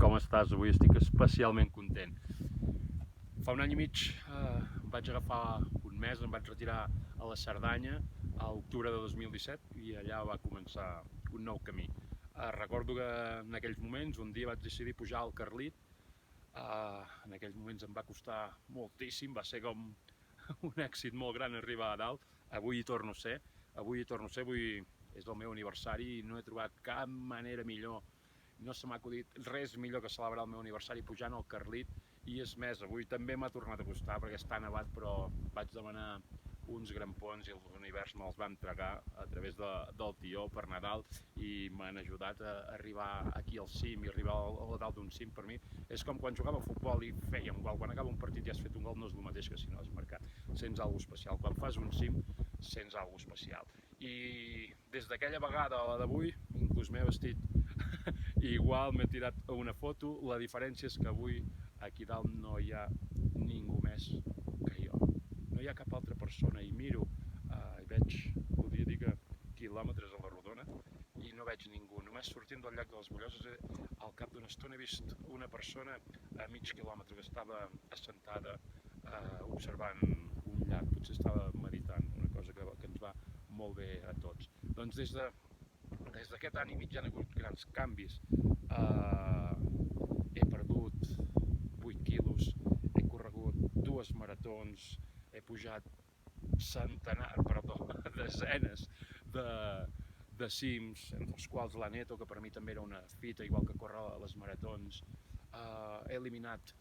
com estàs? Avui estic especialment content. Fa un any i mig em vaig agafar un mes, em vaig retirar a la Cerdanya a l'octubre de 2017 i allà va començar un nou camí. Recordo que en aquells moments un dia vaig decidir pujar al Carlit. En aquells moments em va costar moltíssim, va ser com un èxit molt gran arribar a dalt. Avui hi torno a ser, avui és el meu aniversari i no he trobat cap manera millor, no se m'ha acudit res millor que celebrar el meu aniversari pujant al Carlit. I és més, avui també m'ha tornat a costar perquè està nevat, però vaig demanar uns grampons i l'univers me'ls va entregar a través del tió per Nadal i m'han ajudat a arribar aquí al cim, i arribar a dalt d'un cim per mi és com quan jugava a futbol i fèiem gol. Quan acaba un partit i has fet un gol no és el mateix que si no has marcat, sents alguna cosa especial. Quan fas un cim sents alguna cosa especial. I des d'aquella vegada a la d'avui, inclús m'he vestit igual, m'he tirat una foto. La diferència és que avui aquí dalt no hi ha ningú més que jo. No hi ha cap altra persona i miro, i veig, podria dir que quilòmetres a la rodona, i no veig ningú. Només sortint del llac de les Bulloses, al cap d'una estona he vist una persona a mig quilòmetre que estava assentada observant un llac, potser estava meditant, una cosa que ens va molt bé a tots. Doncs des d'aquest any i mig hi ha hagut grans canvis. He perdut 8 quilos, he corregut 2 maratons, he pujat desenes de cims, entre els quals l'Aneto, que per mi també era una fita, igual que córrer a les maratons. He eliminat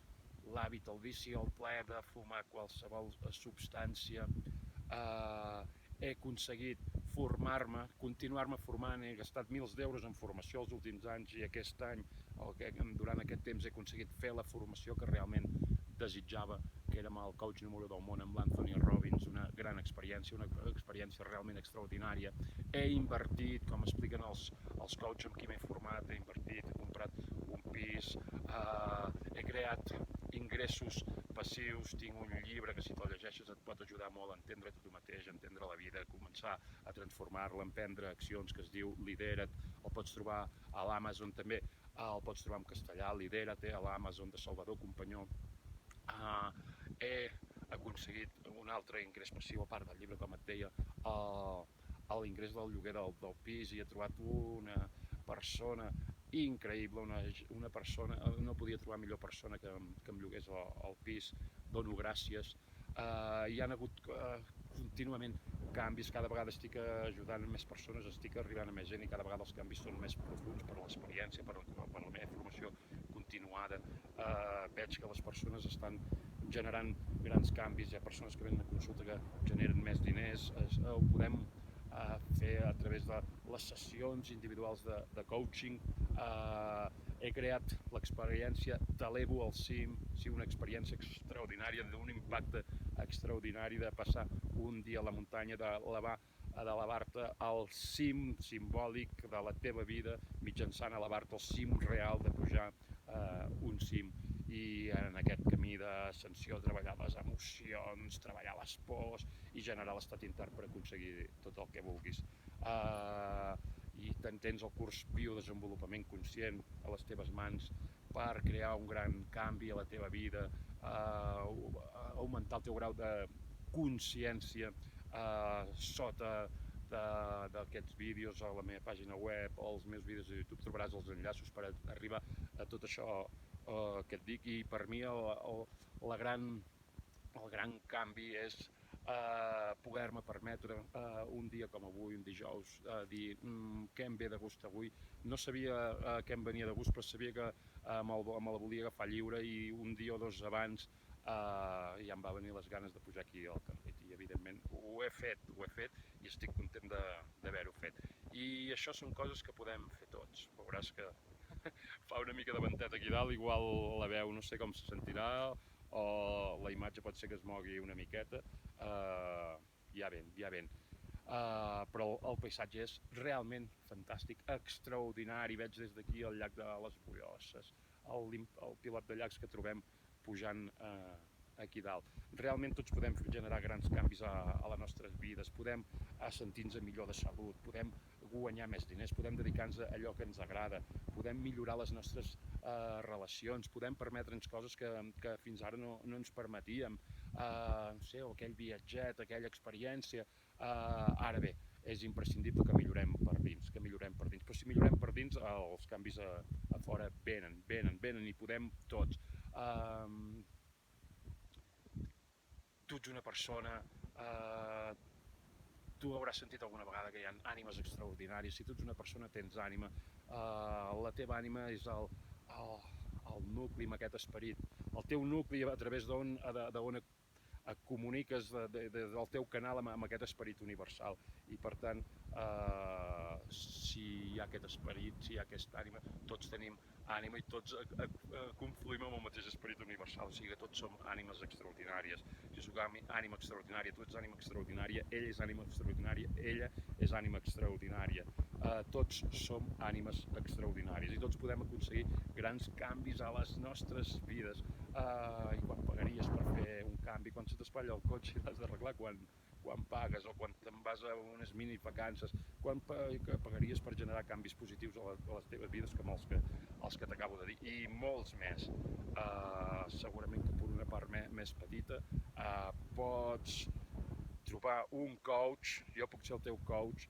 l'hàbit, el vici, el plaer de fumar qualsevol substància. He aconseguit formar-me, continuar-me formant, he gastat milers d'euros en formació els últims anys i aquest any, durant aquest temps, he aconseguit fer la formació que realment desitjava, que era amb el coach número 1 del món, amb l'Anthony Robbins, una gran experiència, una experiència realment extraordinària. He invertit, com expliquen els coaches amb qui m'he format, he invertit, he comprat un pis, he creat ingressos passius, tinc un llibre que si te'l llegeixes et pot ajudar molt a entendre't tu mateix, a entendre la vida, a començar a transformar-la, a emprendre accions, que es diu Lidera't. El pots trobar a l'Amazon també, el pots trobar en castellà, Lidera't, a l'Amazon de Salvador Companyó. He aconseguit un altre ingrés passiu, a part del llibre, com et deia, l'ingrés del lloguer del pis, i he trobat una persona increïble, una persona, no podia trobar millor persona que em llogués el pis. Dono gràcies. Hi ha hagut contínuament canvis, cada vegada estic ajudant més persones, estic arribant a més gent i cada vegada els canvis són més profunds per l'experiència, per la meva formació continuada. Veig que les persones estan generant grans canvis, hi ha persones que venen a consulta que generen més diners, ho podem fer a través de les sessions individuals de coaching. He creat l'experiència T'elevo al cim, una experiència extraordinària, d'un impacte extraordinari, de passar un dia a la muntanya, d'elevar-te al cim simbòlic de la teva vida, mitjançant elevar-te al cim real de pujar un cim. I en aquest camí d'ascensió treballar les emocions, treballar les pors i generar l'estat intern per aconseguir tot el que vulguis. I tens el curs Biodesenvolupament Conscient a les teves mans per crear un gran canvi a la teva vida, augmentar el teu grau de consciència. Sota d'aquests vídeos a la meva pàgina web o als meus vídeos de YouTube trobaràs els enllaços per arribar a tot això que et dic. I per mi el gran canvi és poder-me permetre un dia com avui, un dijous, dir què em ve de gust avui. No sabia què em venia de gust, però sabia que me la volia agafar lliure, i un dia o dos abans ja em va venir les ganes de pujar aquí al Carlit, i evidentment ho he fet i estic content d'haver-ho fet. I això són coses que podem fer tots. Veuràs que fa una mica de ventet aquí dalt, igual la veu no sé com se sentirà, o la imatge pot ser que es mogui una miqueta. Ja ven. Però el paisatge és realment fantàstic, extraordinari. Veig des d'aquí el llac de les Bulloses, el pilot de llacs que trobem pujant aquí dalt. Realment tots podem generar grans canvis a les nostres vides, podem sentir-nos millor de salut, podem guanyar més diners, podem dedicar-nos a allò que ens agrada, podem millorar les nostres relacions, podem permetre'ns coses que fins ara no ens permetíem, no sé, o aquell viatget, aquella experiència. Ara bé, és imprescindible que millorem per dins, però si millorem per dins els canvis a fora venen i podem tots. Tu ets una persona, tu hauràs sentit alguna vegada que hi ha ànimes extraordinàries. Si tu ets una persona tens ànima, la teva ànima és el nucli amb aquest esperit, el teu nucli a través d'on et comuniques del teu canal amb aquest esperit universal, i per tant si hi ha aquest esperit, si hi ha aquesta ànima, tots tenim ànima i tots confluïm amb el mateix esperit universal, o sigui que tots som ànimes extraordinàries. Jo soc ànima extraordinària, tu ets ànima extraordinària, ell és ànima extraordinària, ella és ànima extraordinària. Tots som ànimes extraordinàries i tots podem aconseguir grans canvis a les nostres vides. I quan pagaries per fer un canvi, quan se t'espatlla el cotxe i l'has d'arreglar, quan pagues, o quan te'n vas a unes mini vacances, quan pagaries per generar canvis positius a les teves vides com els que t'acabo de dir, i molts més. Segurament que per una part més petita pots trobar un coach, jo puc ser el teu coach,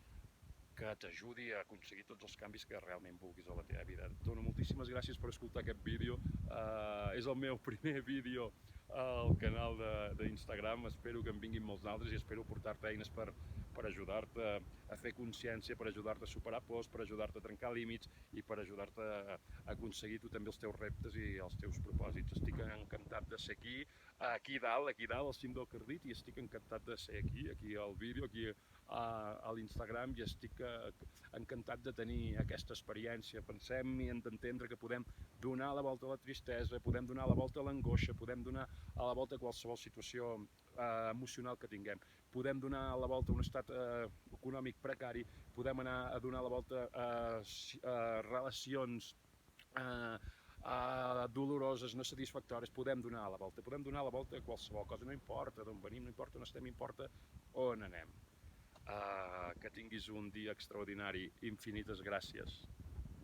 que t'ajudi a aconseguir tots els canvis que realment vulguis a la teva vida. Et dono moltíssimes gràcies per escoltar aquest vídeo. És el meu primer vídeo al canal d'Instagram. Espero que en vinguin molts d'altres i espero portar-te eines per ajudar-te a fer consciència, per ajudar-te a superar pors, per ajudar-te a trencar límits i per ajudar-te a aconseguir tu també els teus reptes i els teus propòsits. Estic encantat de ser aquí dalt, al cim del Carlit, i estic encantat de ser aquí al vídeo, aquí a l'Instagram, i estic encantat de tenir aquesta experiència. Pensem i hem d'entendre que podem donar la volta a la tristesa, podem donar la volta a l'angoixa, podem donar a la volta a qualsevol situació emocional que tinguem, podem donar la volta a un estat econòmic precari, podem anar a donar la volta a relacions doloroses, no satisfactòries, podem donar la volta a qualsevol cosa, no importa d'on venim, no importa on estem, importa on anem. Que tinguis un dia extraordinari. Infinites gràcies.